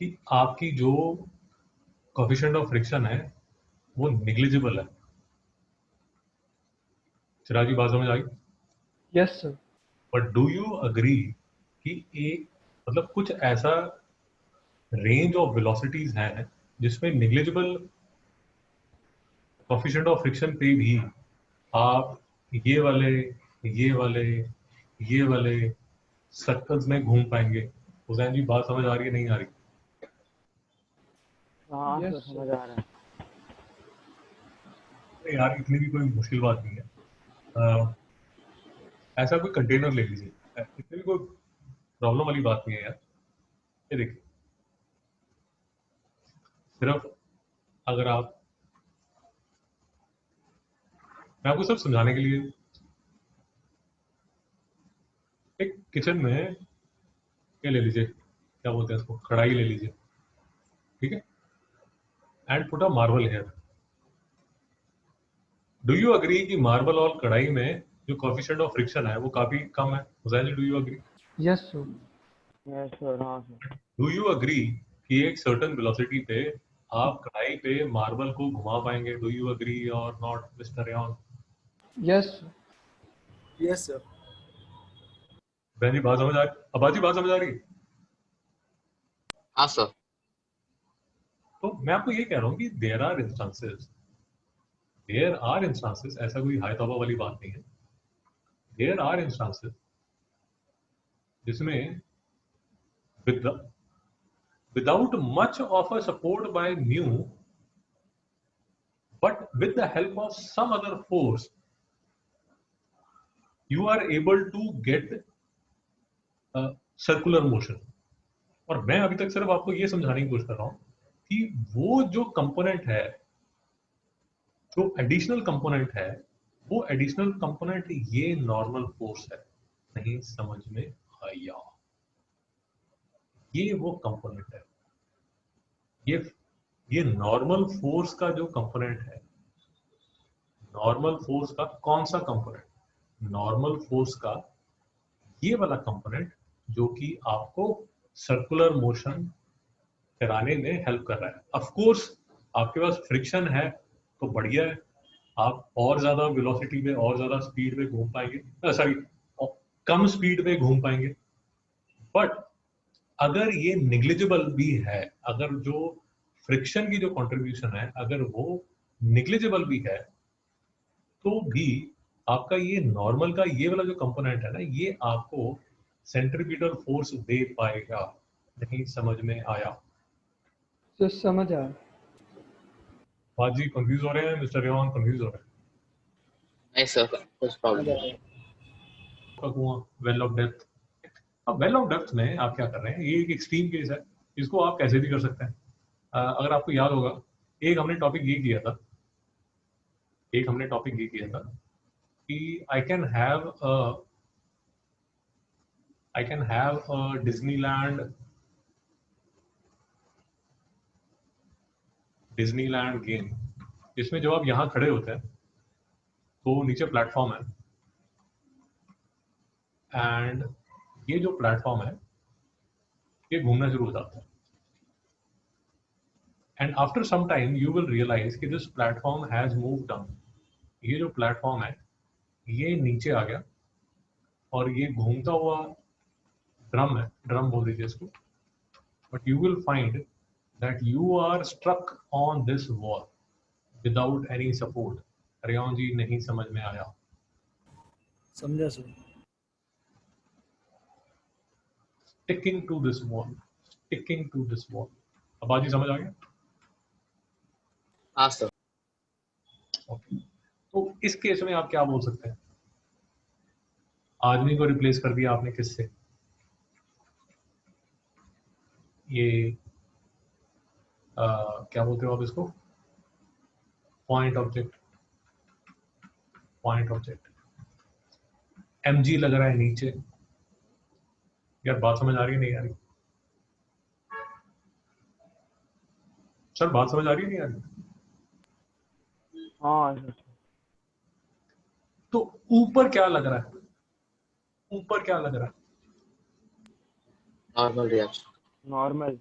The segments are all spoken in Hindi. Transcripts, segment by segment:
कि आपकी जो कोफिशिएंट ऑफ फ्रिक्शन है वो निग्लिजिबल है। चिराग जी बात समझ आ गई? Yes sir. But do you agree कि एक मतलब कुछ ऐसा रेंज ऑफ वेलोसिटीज हैं जिसमें निग्लिजिबल कोफिशिएंट ऑफ फ्रिक्शन पे भी आप ये वाले ये वाले ये वाले सर्कल्स में घूम पाएंगे? हुसैन जी बात समझ आ रही है नहीं आ रही? हाँ सर यस समझ सर। आ रहा है। अरे यार इतनी भी कोई मुश्किल बात नहीं है। ऐसा कोई कंटेनर ले लीजिए, इतनी भी कोई प्रॉब्लम वाली बात नहीं है यार। ये देखिए, सिर्फ अगर आप, मैं आपको सिर्फ समझाने के लिए, एक किचन में ये ले लीजिए, क्या बोलते हैं इसको, कढ़ाई ले लीजिए, ठीक है, and put a marble here. Do you agree कि मार्बल और कढ़ाई में जो कोफिशिएंट ऑफ फ्रिक्शन है वो काफी कम है? Hussain ji do you agree? Yes sir. Yes sir, हाँ सर। डू यू अग्री कि एक सर्टेन वेलोसिटी पे आप कढ़ाई पे मार्बल को घुमा पाएंगे? डू यू अग्री और not mister Rehan? Yes sir. Yes sir. बहन जी बात समझ आ रही? अबाजी बात समझ आ रही? हाँ सर। तो मैं आपको ये कह रहा हूँ कि देयर आर इंस्टांसेस, ऐसा कोई हाई तौबा वाली बात नहीं है। देयर आर इंस्टांसेस जिसमें without much of a support by mu, but with the help of some other force, you are able to get a circular motion. और मैं अभी तक सिर्फ आपको ये समझाने की कोशिश कर रहा हूं कि वो जो कंपोनेंट है, जो एडिशनल कंपोनेंट है, वो एडिशनल कंपोनेंट ये नॉर्मल फोर्स है। नहीं समझ में आया? ये वो कंपोनेंट है। ये नॉर्मल फोर्स का जो कंपोनेंट है, नॉर्मल फोर्स का कौन सा कंपोनेंट? नॉर्मल फोर्स का ये वाला कंपोनेंट जो कि आपको सर्कुलर मोशन कराने में हेल्प कर रहा है। ऑफ कोर्स आपके पास फ्रिक्शन है तो बढ़िया है, आप और ज्यादा वेलोसिटी पे और ज्यादा स्पीड पे घूम पाएंगे, सॉरी कम स्पीड पे घूम पाएंगे। बट अगर ये निग्लिजिबल भी है, अगर जो फ्रिक्शन की जो कंट्रीब्यूशन है अगर वो निग्लिजिबल भी है, तो भी आपका ये नॉर्मल का ये वाला जो कंपोनेंट है ना, ये आपको सेंट्रीपिटल फोर्स दे पाएगा। नहीं समझ में आया? सर समझ आ रहा। बाजी कंफ्यूज हो रहे हैं? मिस्टर रेवान कंफ्यूज हो रहे हैं? नहीं सर, कुछ प्रॉब्लम नहीं। कुआं, वेल ऑफ डेप्थ। अब वेल ऑफ डेप्थ में आप क्या कर रहे हैं, ये एक एक्सट्रीम केस है, इसको आप कैसे भी कर सकते हैं। अगर आपको याद होगा, एक हमने टॉपिक ये किया था, कि I can have a Disneyland game, जिसमें जब आप यहाँ खड़े होते हैं तो नीचे प्लेटफॉर्म है, एंड ये जो प्लेटफॉर्म है ये घूमना शुरू हो जाता है, and after some time you will realize कि this platform has move down. ये जो प्लेटफॉर्म है ये नीचे आ गया, और ये घूमता हुआ ड्रम है, ड्रम बोल दीजिए इसको, but you will find that you are struck on this wall without any support. Rayan ji नहीं समझ में आया? समझा sir. Sticking to this wall. अब बाजी समझ आ गया? हाँ सर। ओके, तो इस केस में आप क्या बोल सकते हैं? आदमी को रिप्लेस कर दिया आपने किससे? ये क्या बोलते हो आप इसको? पॉइंट ऑब्जेक्ट mg लग रहा है नीचे। यार बात समझ आ रही है नहीं आ रही? सर बात समझ आ रही है नहीं आ रही? हाँ सर। तो ऊपर क्या लग रहा है? Normal reaction. नॉर्मल।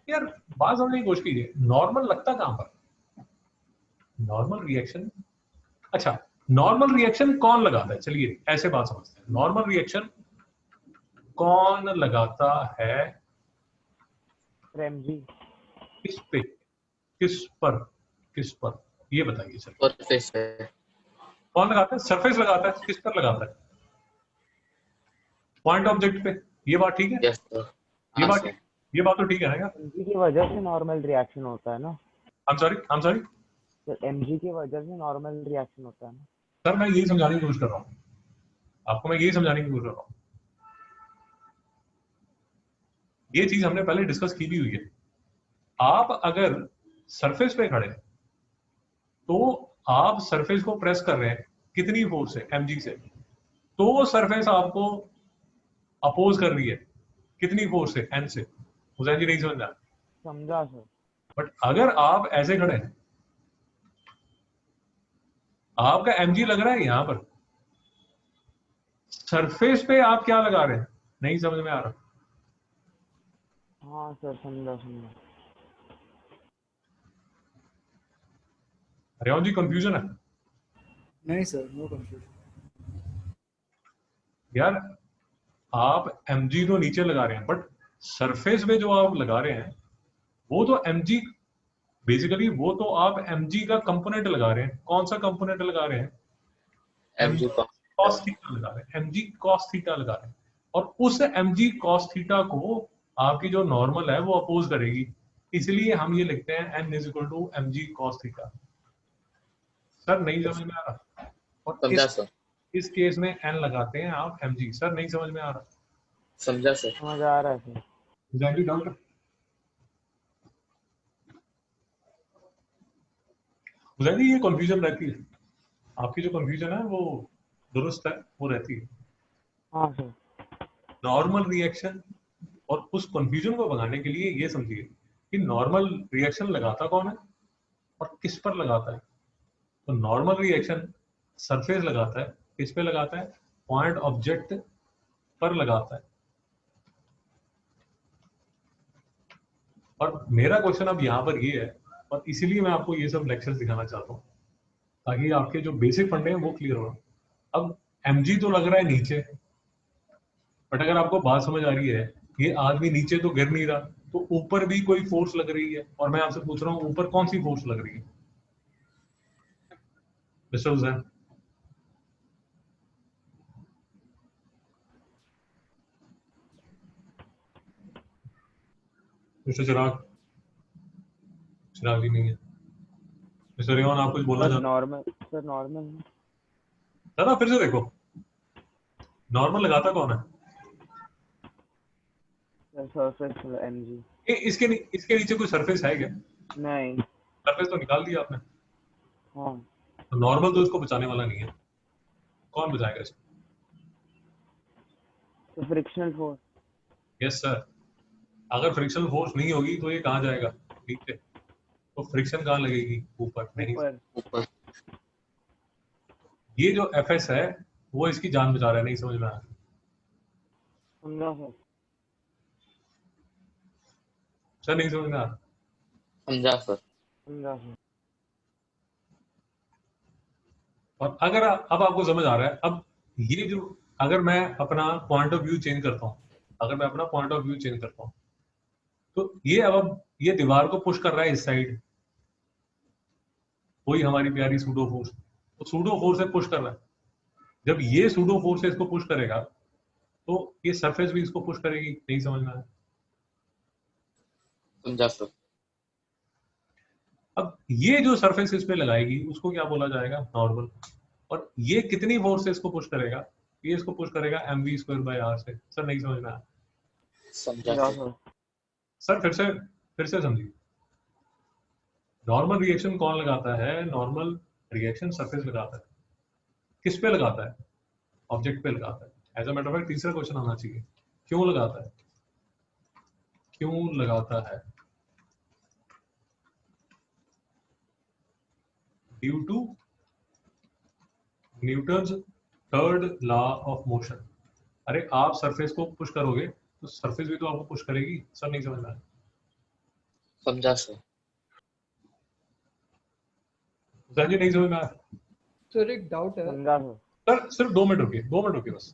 यार बात समझने की कोशिश कीजिए, नॉर्मल लगता कहां पर? नॉर्मल रिएक्शन, अच्छा नॉर्मल रिएक्शन कौन लगाता है? चलिए ऐसे बात समझते हैं, नॉर्मल रिएक्शन कौन लगाता है? एमजी किस पे, किस पर, किस पर, ये बताइए सर। सरफेस पे। कौन लगाता है? सरफेस लगाता है। किस पर लगाता है? पॉइंट ऑब्जेक्ट पे। ये बात ठीक है? Yes sir. ये हाँ बात सर। ठीक, ये बात तो ठीक है ना यार? एमजी की वजह से नॉर्मल रिएक्शन होता है ना I am sorry sir, MG की वजह से नॉर्मल रिएक्शन होता है ना। सर, मैं यही समझाने की कोशिश कर रहा हूँ आपको, मैं यही समझाने की कोशिश कर रहा हूँ। ये चीज हमने पहले डिस्कस की भी हुई है। आप अगर सरफेस पे खड़े तो आप सरफेस को प्रेस कर रहे हैं कितनी फोर्स से? mg से। तो सरफेस आपको अपोज कर रही है कितनी फोर्स से? n से। हुसैन जी नहीं समझना। समझा सर। बट अगर आप ऐसे खड़े हैं, आपका mg लग रहा है यहां पर, सरफेस पे आप क्या लगा रहे हैं? नहीं समझ में आ रहा? हाँ सर, समझा समझा। रेवंत जी कंफ्यूजन है नहीं सर, नो कंफ्यूजन। यार? आप mg तो नीचे लगा रहे हैं, बट सरफेस पे जो आप लगा रहे हैं वो तो mg, बेसिकली वो तो आप mg का कंपोनेंट लगा रहे हैं। कौन सा कंपोनेंट लगा रहे हैं? mg cos थीटा लगा रहे हैं, mg cos थीटा लगा रहे हैं, और उस mg cos थीटा को आपकी जो नॉर्मल है वो अपोज करेगी। इसलिए हम ये लिखते हैं n is equal to mg cos theta. Sir नहीं समझ में आ रहा? और समझा सर। इस केस में n लगाते हैं आप mg। सर नहीं समझ में आ रहा? समझा सर। समझ आ रहा है सर। Exactly doubt. एग्जैक्टली ये कंफ्यूजन रहती है आपकी, जो कंफ्यूजन है वो दुरुस्त है, वो रहती है। हाँ सर। नॉर्मल रिएक्शन, और उस कंफ्यूजन को भगाने के लिए ये समझिए कि नॉर्मल रिएक्शन लगाता कौन है और किस पर लगाता है। तो नॉर्मल रिएक्शन सरफेस लगाता है, किस पे लगाता है? पॉइंट ऑब्जेक्ट पर लगाता है। और मेरा क्वेश्चन अब यहाँ पर ये है, और इसीलिए मैं आपको ये सब लेक्चर्स दिखाना चाहता हूँ ताकि आपके जो बेसिक फंडे हैं वो क्लियर हो। अब mg तो लग रहा है नीचे, बट अगर आपको बात समझ आ रही है, ये आदमी नीचे तो गिर नहीं रहा, तो ऊपर भी कोई फोर्स लग रही है। और मैं आपसे पूछ रहा हूँ ऊपर कौन सी फोर्स लग रही है मिस्टर हुसैन? मिस्टर चिराग? चिराग जी नहीं है। मिस्टर रेवान, आप कुछ बोलना सर चाहते नॉर्मल, सर नॉर्मल हैं? दादा फिर से देखो, नॉर्मल लगाता कौन है? Surface MG. इसके नीचे कोई सरफेस है क्या? नहीं। सरफेस तो निकाल दिया आपने, हाँ। तो नॉर्मल तो इसको बचाने वाला नहीं है। कौन बचाएगा इसको? तो फ्रिक्शनल फोर्स। Yes sir. अगर फ्रिक्शनल फोर्स नहीं होगी तो ये कहाँ जाएगा? नीचे। तो फ्रिक्शन कहाँ लगेगी? ऊपर नहीं। ऊपर। ऊपर। ये जो एफएस है वो इसकी जान बचा रहा है। नहीं समझ में आया? समझा सर। सर नहीं समझ में आया? समझा सर। समझा सर। और अगर अब आपको समझ आ रहा है, अब ये जो, अगर मैं अपना पॉइंट ऑफ व्यू चेंज करता हूँ, अगर मैं अपना पॉइंट ऑफ व्यू चेंज करता हूँ, तो ये अब ये दीवार को पुश कर रहा है इस साइड, वही हमारी प्यारी सूडो फोर्स, तो सूडो फोर्स से पुश कर रहा है। जब ये सूडो फोर्स से इसको पुश करेगा तो ये सरफेस भी इसको पुश करेगी। नहीं समझ में आया? समझा सर। अब ये जो सरफेस इस पे लगाएगी उसको क्या बोला जाएगा? नॉर्मल। और ये कितनी फोर्स से इसको पुश करेगा? ये इसको पुश करेगा mv स्क्वायर बाय r से। सर नहीं समझ में आया? समझा समझा सर। सर। सर फिर से समझिए, नॉर्मल रिएक्शन कौन लगाता है? नॉर्मल रिएक्शन सरफेस लगाता है। किस पे लगाता है? ऑब्जेक्ट पे लगाता है। As a matter of fact तीसरा क्वेश्चन आना चाहिए, क्यों लगाता है? क्यों लगाता है? Due to Newton's third law of motion. अरे आप सरफेस को पुश करोगे तो सरफेस भी तो आपको पुश करेगी। सर नहीं समझ में आया? समझा सर। जी नहीं समझ में आया? सर एक डाउट है। समझा सर। सर सिर्फ 2 मिनट रुकिए, 2 मिनट रुकिए बस,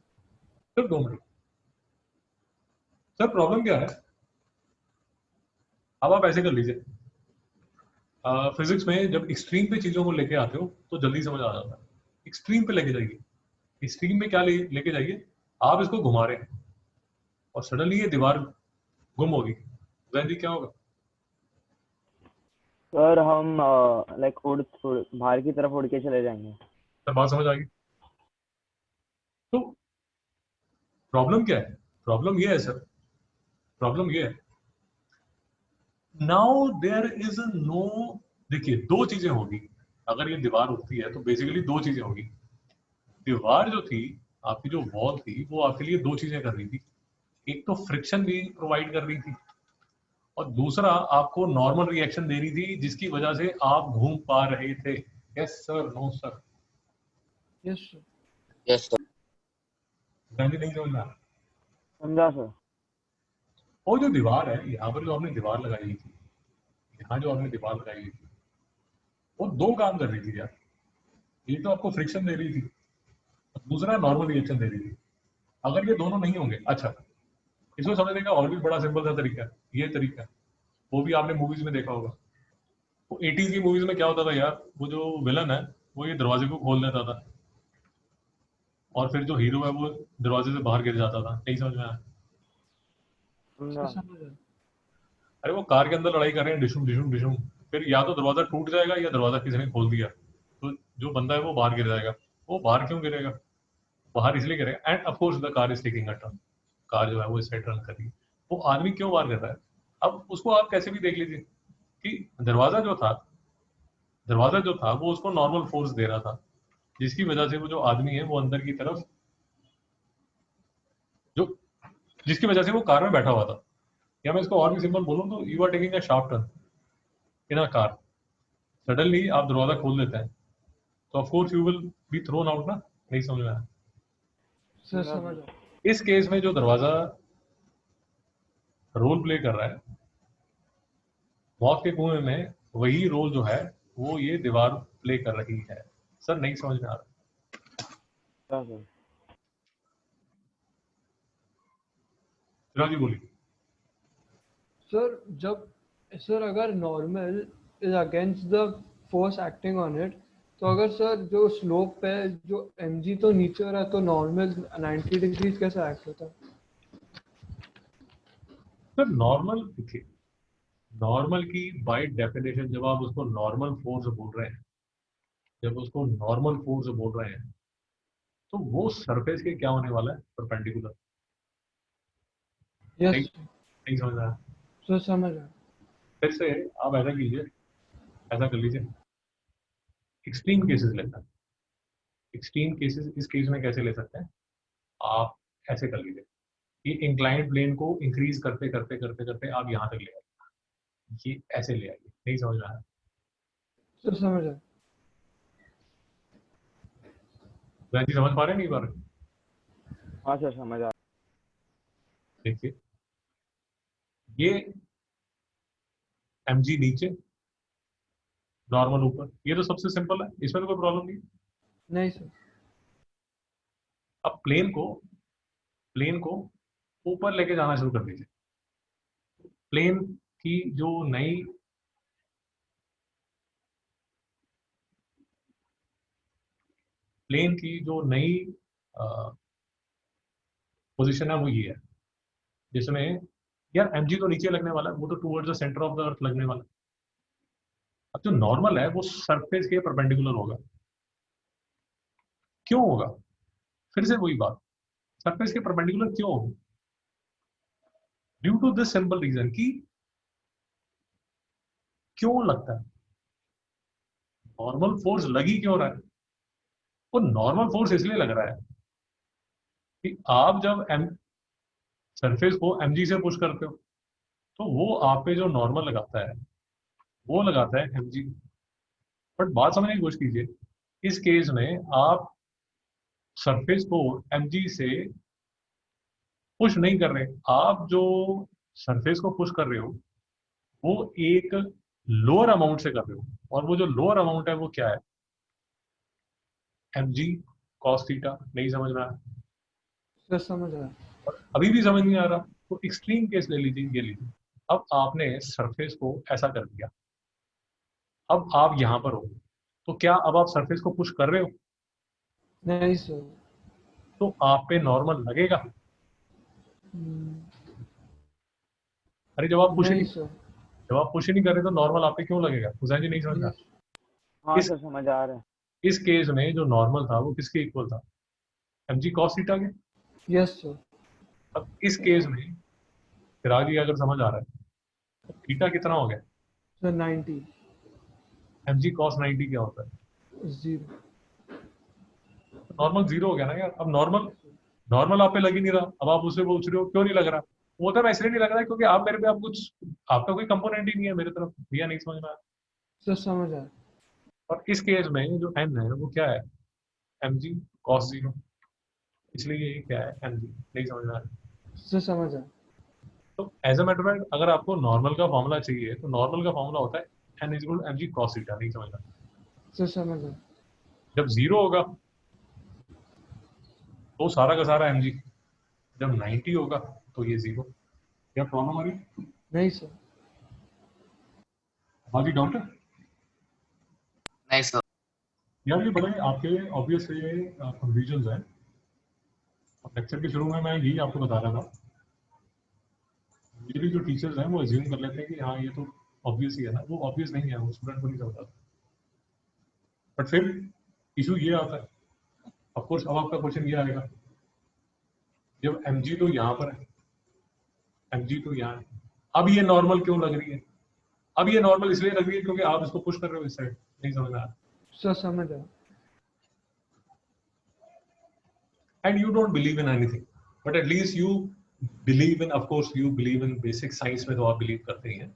सिर्फ 2 मिनट। सर प्रॉब्लम क्या है, अब आप ऐसे कर लीजिए, फिजिक्स में जब एक्सट्रीम पे चीजों को लेके आते हो तो जल्दी समझ आ जाता है। एक्सट्रीम पे लेके जाइए, एक्सट्रीम में क्या लेके जाइए, आप इसको घुमा रहे हैं और सडनली ये दीवार गुम होगी, जैन जी क्या होगा? सर हम लाइक बाहर की तरफ उड़ के चले जाएंगे। सर बात समझ आ गई? तो प्रॉब्लम क्या है? प्रॉब्लम ये है सर, प्रॉब्लम ये है, नाउ देयर इज नो, देखिए 2 चीजें होगी अगर ये दीवार उठती है, तो बेसिकली 2 चीजें होगी। दीवार जो थी, आपकी जो वॉल थी, वो आपके लिए 2 चीजें कर रही थी। एक तो फ्रिक्शन भी प्रोवाइड कर रही थी और दूसरा आपको नॉर्मल रिएक्शन दे रही थी जिसकी वजह से आप घूम पा रहे थे। Yes sir, no sir? Yes sir. Yes sir. Gandhi नहीं समझना। समझा सर। वो जो दीवार है, यहाँ पर जो आपने दीवार लगाई हुई थी, यहाँ जो आपने दीवार लगाई हुई थी, वो 2 काम कर रही थी यार। एक तो आपको फ्रिक्शन दे रही थी और दूसरा नॉर्मल रिएक्शन दे रही थी। अगर ये दोनों नहीं होंगे, अच्छा, इसको समझने का और भी बड़ा सिंपल सा तरीका है, ये तरीका है, वो भी आपने मूवीज में देखा होगा। वो 80s की मूवीज में क्या होता था यार, वो जो विलन है वो ये दरवाजे को खोल देता था और फिर जो हीरो है वो दरवाजे से बाहर गिर जाता था। नहीं समझ में आया? सर समझा। समझ आया। अरे वो कार के अंदर लड़ाई कर रहे हैं, डिशुम डिशुम डिशुम, फिर या तो दरवाजा टूट जाएगा या दरवाजा किसी ने खोल दिया, तो जो बंदा है वो बाहर गिर जाएगा। वो बाहर क्यों गिरेगा? बाहर इसलिए गिरेगा, end of course the car is taking a turn, car जो है वो इस साइड टर्न कर रही है। वो आदमी क्यों बाहर कर रहा है? अब उसको आप कैसे भी देख लीजिए कि दरवाजा जो था वो उसको नॉर्मल फोर्स दे रहा था, जिसकी वजह से वो जो आदमी है वो अंदर की तरफ, जो जिसकी वजह से वो कार में बैठा हुआ था, या मैं इसको और भी सिंपल बोलूं तो you are taking a sharp turn in a car, suddenly आप दरवाजा खोल देते हैं, तो of course you will be thrown out ना। नहीं समझ में आया? सर समझा समझ सर। आया। इस केस में जो दरवाजा रोल प्ले कर रहा है मौत के कुएं में, वही रोल जो है वो ये दीवार प्ले कर रही है। सर नहीं समझ में आ रहा? समझा सर। चिराग जी बोलिए। सर जब सर अगर normal is against the force acting on it, तो अगर सर जो स्लोप है, जो mg तो नीचे हो रहा है, तो नॉर्मल 90 डिग्रीज कैसे एक्ट होता है? सर नॉर्मल, देखिए नॉर्मल की बाय डेफिनेशन, जब आप उसको नॉर्मल फोर्स बोल रहे हैं, जब उसको नॉर्मल फोर्स बोल रहे हैं, तो वो सरफेस के क्या होने वाला है? परपेंडिकुलर। नहीं, यस नहीं समझ रहा है? सर समझ आया। फिर से आप ऐसा कीजिए, ऐसा कर लीजिए, एक्सट्रीम केसेस लेते हैं। एक्सट्रीम केसेस इस केस में कैसे ले सकते हैं? आप ऐसे कर लीजिए कि इंक्लाइंड प्लेन को इंक्रीज करते करते करते करते आप यहाँ तक ले आइए, ये ऐसे ले आइए। नहीं समझ में आया? सर समझ आया। वैसे समझ पा रहे हैं? नहीं पा रहे? हाँ सर समझ आ। देखिए, ये mg नीचे, नॉर्मल ऊपर, ये तो सबसे सिंपल है, इसमें तो कोई प्रॉब्लम नहीं है। नहीं सर। अब प्लेन को ऊपर लेके जाना शुरू कर दीजिए। प्लेन की जो नई प्लेन की जो नई पोजीशन है वो ये है, जिसमें यार mg तो नीचे लगने वाला है, वो तो towards the centre of the earth लगने वाला है। अब जो नॉर्मल है वो सरफेस के परपेंडिकुलर होगा। क्यों होगा? फिर से वही बात, सरफेस के परपेंडिकुलर क्यों होगा? Due to this simple reason कि क्यों लगता है, नॉर्मल फोर्स लगी क्यों रहा है? वो नॉर्मल फोर्स इसलिए लग रहा है कि आप जब सरफेस को mg से पुश करते हो, तो वो आप पे जो नॉर्मल लगाता है वो लगाता है mg। बट बात समझने की कोशिश कीजिए, इस केस में आप सरफेस को mg से पुश नहीं कर रहे, आप जो सरफेस को पुश कर रहे हो वो एक लोअर अमाउंट से कर रहे हो, और वो जो लोअर अमाउंट है वो क्या है, mg cos थीटा। नहीं समझ में आया? सर समझ आया। अभी भी समझ नहीं आ रहा तो एक्सट्रीम केस ले लीजिए, ये लीजिए। अब आपने सरफेस को ऐसा कर दिया, अब आप यहां पर हो, तो क्या अब आप सरफेस को पुश कर रहे हो? नहीं सर। तो आप पे नॉर्मल लगेगा? हम्म, अरे जब आप पुश ही नहीं नहीं, सर। जब आप पुश ही नहीं कर रहे तो नॉर्मल आप पे क्यों लगेगा? हुसैन जी नहीं समझ में यस आया? हाँ इस सर समझ आ रहा है। इस केस में जो नॉर्मल था वो किसके इक्वल था? mg cos थीटा के। Yes sir. अब इस केस में चिराग जी अगर समझ आ रहा है तो थीटा कितना हो गया? सर 90 mg cos 90 क्या होता है? 0। नॉर्मल जीरो हो गया ना यार। अब नॉर्मल, नॉर्मल आप पे लग ही नहीं रहा, अब आप उससे पूछ रहे हो क्यों नहीं लग रहा? वो तो इसलिए नहीं लग रहा है क्योंकि आप मेरे पे, आप कुछ, आपका कोई कंपोनेंट ही नहीं है मेरे तरफ, भैया नहीं समझ में आया। सर समझ आया। और इस केस में जो n है वो क्या है? mg cos 0, इसलिए ये क्या है? mg। नहीं समझ में आया? सर समझ आया। तो as a matter of fact अगर आपको नॉर्मल का फॉर्मूला चाहिए तो नॉर्मल का फॉर्मूला होता है n is mg cos theta. नहीं समझ में आया? सर समझ आया। जब जीरो होगा तो सारा का सारा mg, जब 90 होगा तो ये जीरो। क्या प्रॉब्लम आ रही? नहीं सर। बाकी डाउट है नहीं सर। यार? ये बड़े आपके ऑब्वियस कंफ्यूजन हैं। लेक्चर के शुरू में मैं यही आपको बता रहा था, यूजुअली जो टीचर्स हैं वो अज्यूम कर लेते हैं कि हाँ ये तो ऑब्वियस ही है ना। वो ऑब्वियस नहीं है, वो स्टूडेंट को नहीं समझता। बट फिर इशू ये आता है, ऑफ कोर्स अब आपका क्वेश्चन ये आएगा, जब mg तो यहाँ पर है, mg तो यहाँ है, अब ये नॉर्मल क्यों लग रही है? अब ये नॉर्मल इसलिए लग रही है क्योंकि आप इसको पुश कर रहे हो इस साइड। नहीं समझ में आया? सर समझ आया। And you don't believe in anything, but at least you believe in, of course you believe in basic science में तो आप believe करते ही हैं।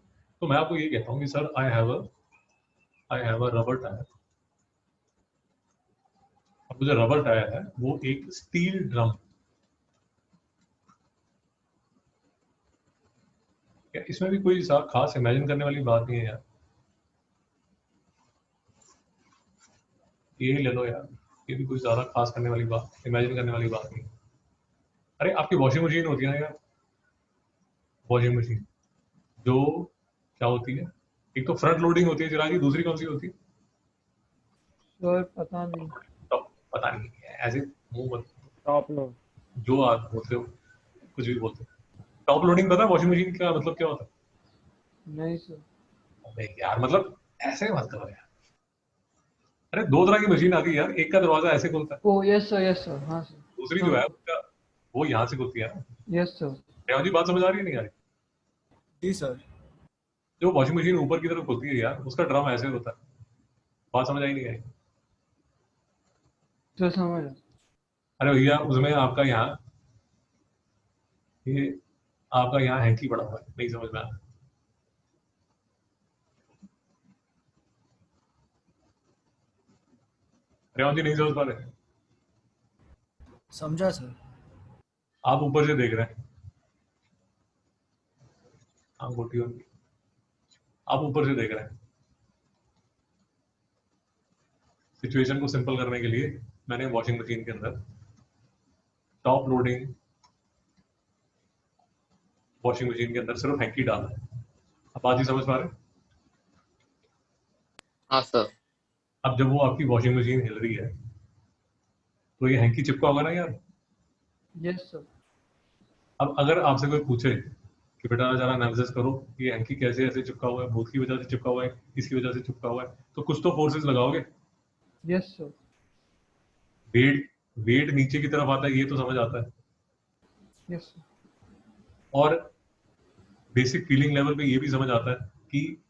तो मैं आपको ये कहता हूँ कि sir I have a rubber tire। अब जो रबर टायर है वो एक स्टील ड्रम, क्या इसमें भी कोई खास इमेजिन करने वाली बात नहीं है यार? ये ही ले लो यार, ये भी कोई ज्यादा खास करने वाली बात, इमेजिन करने वाली बात नहीं। अरे आपकी वॉशिंग मशीन होती है ना यार, वॉशिंग मशीन जो क्या होती है, एक तो फ्रंट लोडिंग होती है चिराग जी, दूसरी कौन सी होती है? सर पता नहीं। टॉप, पता नहीं है, ऐसे मुंह मत, टॉप लोड। जो आप बोलते हो कुछ भी बोलते हो। टॉप लोडिंग पता है वॉशिंग मशीन का मतलब क्या होता है? नहीं सर। अबे यार मतलब ऐसे मत करो यार। अरे दो तरह की मशीन आती है यार, एक का दरवाजा ऐसे खुलता है, ओ यस सर हाँ सर। दूसरी जो है उसका वो यहाँ से खुलती है ना। Yes sir. रेवा जी बात समझ आ रही है नहीं आ रही? जी सर। जो वॉशिंग मशीन ऊपर की तरफ खुलती है यार उसका ड्रम ऐसे होता है। बात समझ आई नहीं आई? सर समझ आया। अरे भैया उसमें आपका यहाँ, ये आपका यहाँ हैंकी पड़ा हुआ है। नहीं समझ में आया? रेवा जी नहीं समझ पा रहे? समझा सर। आप ऊपर से देख रहे हैं, हाँ गोटी होगी, आप ऊपर से देख रहे हैं। सिचुएशन को सिंपल करने के लिए मैंने वॉशिंग मशीन के अंदर टॉप लोडिंग वॉशिंग मशीन के अंदर सिर्फ हैंकी डाला है। अब बात ही समझ पा रहे हैं? हाँ सर। अब जब वो आपकी वॉशिंग मशीन हिल रही है तो ये हैंकी चिपका होगा ना यार। Yes sir. अब अगर आपसे कोई पूछे कि बेटा जरा एनालिसिस करो ये हैंकी कैसे ऐसे चिपका हुआ है, भूत की वजह से चिपका हुआ है, इसकी वजह से चिपका हुआ है, तो कुछ तो फोर्सेस लगाओगे। Yes sir. वेट, वेट नीचे की तरफ आता है ये तो समझ आता है, यस सर। और बेसिक फीलिंग लेवल पे ये भी समझ आता है कि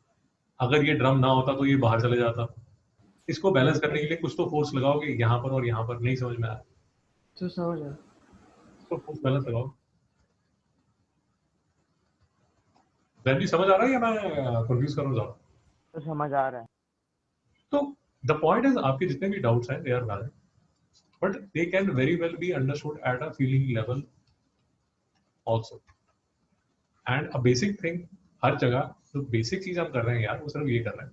अगर ये ड्रम ना होता तो ये बाहर चले जाता। इसको बैलेंस करने के लिए कुछ तो फोर्स लगाओगे यहाँ पर और यहाँ पर। नहीं समझ में आया? सर समझ आया। तो फोर्स बैलेंस लगाओ। जैन जी समझ आ रहा है या मैं कंफ्यूज कर रहा हूँ ज्यादा? तो समझ आ रहा है। तो द पॉइंट इज आपके जितने भी डाउट्स हैं they are valid, but they can very well be understood at a feeling level also. And a basic thing हर जगह तो बेसिक चीज हम कर रहे हैं यार, वो सिर्फ ये कर रहे हैं,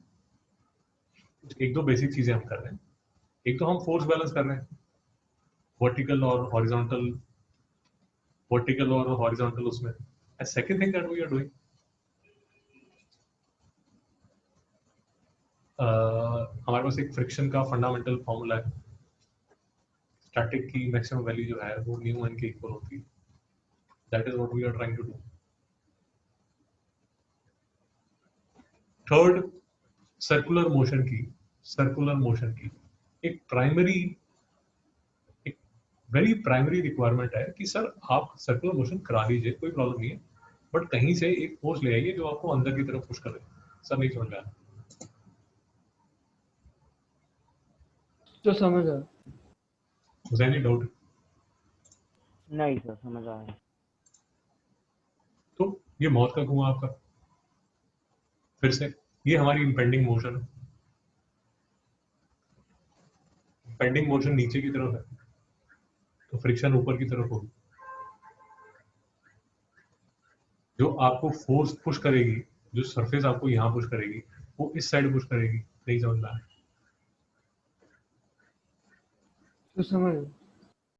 एक दो बेसिक चीजें हम कर रहे हैं। एक तो हम फोर्स बैलेंस कर रहे हैं, वर्टिकल और हॉरिजॉन्टल, उसमें। And second thing that we are doing, हमारे पास एक फ्रिक्शन का फंडामेंटल फॉर्मूला है, स्टैटिक की मैक्सिमम वैल्यू जो है वो न्यू एन के इक्वल होती है। That is what we are trying to do. Third, circular motion की एक वेरी प्राइमरी रिक्वायरमेंट है कि सर आप सर्कुलर मोशन करा लीजिए, कोई प्रॉब्लम नहीं है, बट कहीं से एक फोर्स ले आइए जो आपको अंदर की तरफ पुश करे। सर नहीं समझ में आया? तो समझ आया। Was any doubt? नहीं सर, समझ आ रहा है। तो ये मौत का कुआं आपका, फिर से ये हमारी इंपेंडिंग मोशन है। इंपेंडिंग मोशन नीचे की तरफ है तो फ्रिक्शन ऊपर की तरफ होगी। जो आपको फोर्स पुश करेगी, जो सरफेस आपको यहाँ पुश करेगी, वो इस साइड पुश करेगी। नहीं समझ में आया? तो समझ आया।